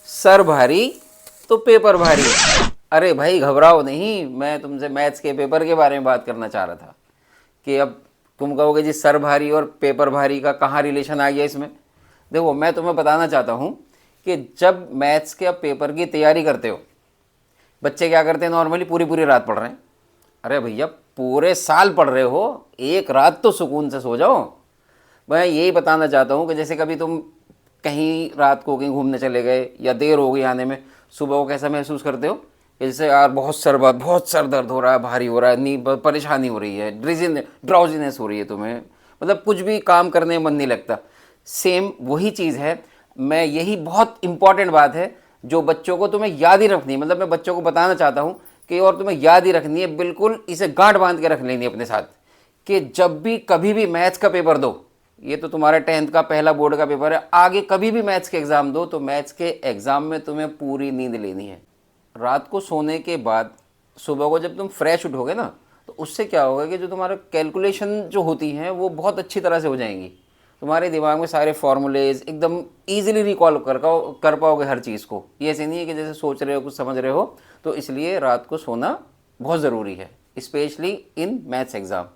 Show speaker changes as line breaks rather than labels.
Sir भारी तो paper भारी। अरे भाई घबराओ नहीं, मैं तुमसे मैथ्स के पेपर के बारे में बात करना चाह रहा था कि अब तुम कहोगे जी सर भारी और पेपर भारी का कहाँ रिलेशन आ गया इसमें। देखो मैं तुम्हें बताना चाहता हूँ कि जब मैथ्स के अब पेपर की तैयारी करते हो, बच्चे क्या करते हैं नॉर्मली पूरी पूरी रात पढ़ रहे हैं। अरे भैया पूरे साल पढ़ रहे हो, एक रात तो सुकून से सो जाओ। मैं यही बताना चाहता हूँ कि जैसे कभी तुम कहीं रात को कहीं घूमने चले गए या देर हो गई आने में, सुबह को कैसा महसूस करते हो कि जैसे यार बहुत सर दर्द हो रहा है, भारी हो रहा है, नी परेशानी हो रही है, ड्राउजीनेस हो रही है तुम्हें, मतलब कुछ भी काम करने में मन नहीं लगता। सेम वही चीज़ है। मैं यही बहुत इंपॉर्टेंट बात है जो बच्चों को तुम्हें याद ही रखनी है, मतलब मैं बच्चों को बताना चाहता हूँ कि और तुम्हें याद ही रखनी है, बिल्कुल इसे गांठ बांध के रख लेनी है अपने साथ कि जब भी कभी भी मैथ्स का पेपर दो, ये तो तुम्हारा 10th का पहला बोर्ड का पेपर है, आगे कभी भी मैथ्स के एग्ज़ाम दो तो मैथ्स के एग्ज़ाम में तुम्हें पूरी नींद लेनी है। रात को सोने के बाद सुबह को जब तुम फ्रेश उठोगे ना, तो उससे क्या होगा कि जो तुम्हारा कैलकुलेशन जो होती हैं वो बहुत अच्छी तरह से हो जाएंगी। तुम्हारे दिमाग में सारे फॉर्मूलेज एकदम ईजिली रिकॉल कर पाओगे हर चीज़ को। ये ऐसे नहीं है कि जैसे सोच रहे हो कुछ समझ रहे हो। तो इसलिए रात को सोना बहुत ज़रूरी है, स्पेशली इन मैथ्स एग्ज़ाम।